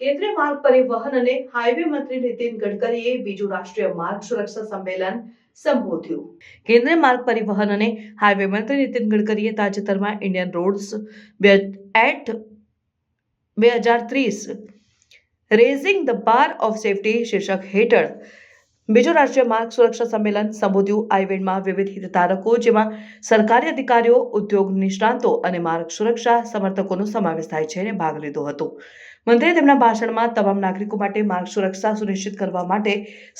કેન્દ્રીય માર્ગ પરિવહન અને હાઈવે મંત્રી નીતિન ગડકરીએ બીજું રાષ્ટ્રીય માર્ગ સુરક્ષા સંમેલન સંબોધ્યું. કેન્દ્રીય માર્ગ પરિવહન અને હાઈવે મંત્રી નીતિન ગડકરીએ તાજેતરમાં Indian rods act 2030 raising the bar of safety શીર્ષક હેઠળ બીજું રાષ્ટ્રીય માર્ગ સુરક્ષા સંમેલન સંબોધ્યું. આ ઇવેન્ટમાં વિવિધ હિતધારકો જેમાં સરકારી અધિકારીઓ, ઉદ્યોગ નિષ્ણાતો અને માર્ગ સુરક્ષા સમર્થકોનો સમાવેશ થાય છે અને ભાગ લીધો હતો. મંત્રીએ તેમના ભાષણમાં તમામ નાગરિકો માટે માર્ગ સુરક્ષા સુનિશ્ચિત કરવા માટે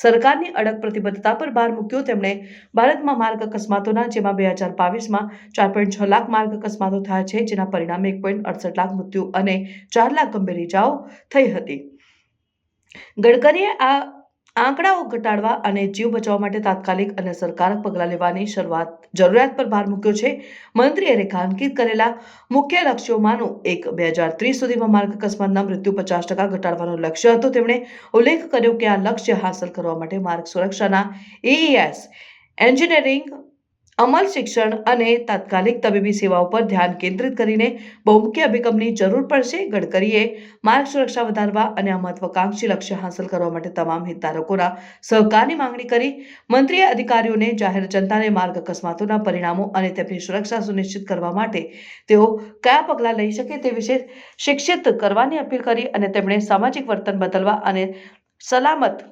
સરકારની અડગ પ્રતિબદ્ધતા પર ભાર મૂક્યો. તેમણે ભારતમાં માર્ગ અકસ્માતોના જેમાં 2022માં 4.6 લાખ માર્ગ અકસ્માતો થયા છે, જેના પરિણામે 1.68 લાખ મૃત્યુ અને 4 લાખ ગંભીર ઇજાઓ થઈ હતી. ગડકરીએ આ આંકડાઓ ઘટાડવા અને જીવ બચાવવા માટે તાત્કાલિક અને અસરકારક પગલાં લેવાની જરૂરિયાત પર ભાર મૂક્યો છે. મંત્રીએ રેખાંકિત કરેલા મુખ્ય લક્ષ્યોમાંનું એક 2030 સુધીમાં માર્ગ અકસ્માતના મૃત્યુ 50% ઘટાડવાનો લક્ષ્ય હતો. તેમણે ઉલ્લેખ કર્યો કે આ લક્ષ્ય હાંસલ કરવા માટે માર્ગ સુરક્ષાના AES, એન્જિનિયરિંગ, અમલ, શિક્ષણ અને તાત્કાલિક તબીબી સેવાઓ પર ધ્યાન કેન્દ્રિત કરીને બહુમુખી અભિગમની જરૂર પડશે. ગડકરીએ માર્ગ સુરક્ષા વધારવા અને આ મહત્વાકાંક્ષી લક્ષ્ય હાંસલ કરવા માટે તમામ હિતધારકોના સહકારની માંગણી કરી. મંત્રીએ અધિકારીઓને જાહેર જનતાને માર્ગ અકસ્માતોના પરિણામો અને તેમની સુરક્ષા સુનિશ્ચિત કરવા માટે તેઓ કયા પગલાં લઈ શકે તે વિશે શિક્ષિત કરવાની અપીલ કરી અને તેમણે સામાજિક વર્તન બદલવા અને સલામત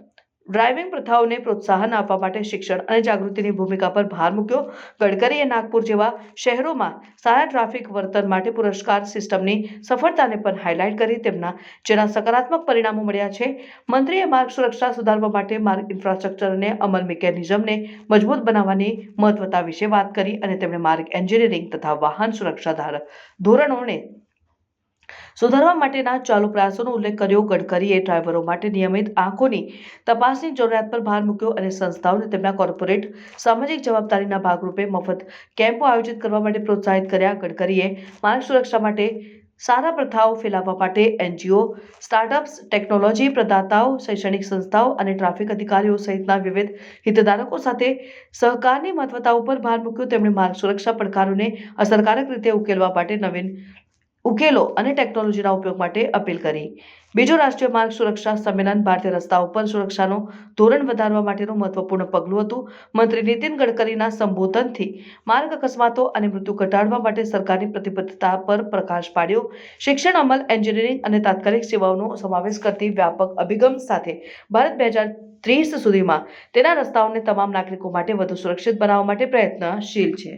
ડ્રાઇવિંગ પ્રથાઓને પ્રોત્સાહન આપવા માટે શિક્ષણ અને જાગૃતિની ભૂમિકા પર ભાર મૂક્યો. ગડકરીએ નાગપુર જેવા શહેરોમાં સારા ટ્રાફિક વર્તન માટે પુરસ્કાર સિસ્ટમની સફળતાને પણ હાઇલાઇટ કરી, જેના સકારાત્મક પરિણામો મળ્યા છે. મંત્રીએ માર્ગ સુરક્ષા સુધારવા માટે માર્ગ ઇન્ફ્રાસ્ટ્રક્ચર અને અમલ મિકેનિઝમને મજબૂત બનાવવાની મહત્વતા વિશે વાત કરી અને તેમણે માર્ગ એન્જિનિયરિંગ તથા વાહન સુરક્ષા ધોરણોને સુધારવા માટેના ચાલુ પ્રયાસોનો ઉલ્લેખ કર્યો. ગડકરીએ ડ્રાઈવરો માટે નિયમિત આંખોની તપાસની જરૂરિયાત પર ભાર મૂક્યો અને સંસ્થાઓને તેમના કોર્પોરેટ સામાજિક જવાબદારીના ભાગરૂપે મફત કેમ્પો આયોજિત કરવા માટે પ્રોત્સાહિત કર્યા. ગડકરીએ માર્ગ સુરક્ષા માટે સારા પ્રથાઓ ફેલાવવા માટે NGO, સ્ટાર્ટઅપ્સ, ટેકનોલોજી પ્રદાતાઓ, શૈક્ષણિક સંસ્થાઓ અને ટ્રાફિક અધિકારીઓ સહિતના વિવિધ હિતધારકો સાથે સહકારની મહત્વતા ઉપર ભાર મૂક્યો. તેમણે માર્ગ સુરક્ષા પડકારોને અસરકારક રીતે ઉકેલવા માટે નવીન ઉકેલો અને ટેકનોલોજીના ઉપયોગ માટે અપીલ કરી. બીજું રાષ્ટ્રીય માર્ગ સુરક્ષા સંમેલન ભારતીય રસ્તાઓ પર સુરક્ષાનું ધોરણ વધારવા માટેનું મહત્વપૂર્ણ પગલું હતું. મંત્રી નીતિન ગડકરીના સંબોધનથી માર્ગ અકસ્માતો અને મૃત્યુ ઘટાડવા માટે સરકારની પ્રતિબદ્ધતા પર પ્રકાશ પાડ્યો. શિક્ષણ, અમલ, એન્જિનિયરિંગ અને તાત્કાલિક સેવાઓનો સમાવેશ કરતી વ્યાપક અભિગમ સાથે ભારત 2030 સુધીમાં તેના રસ્તાઓને તમામ નાગરિકો માટે વધુ સુરક્ષિત બનાવવા માટે પ્રયત્નશીલ છે.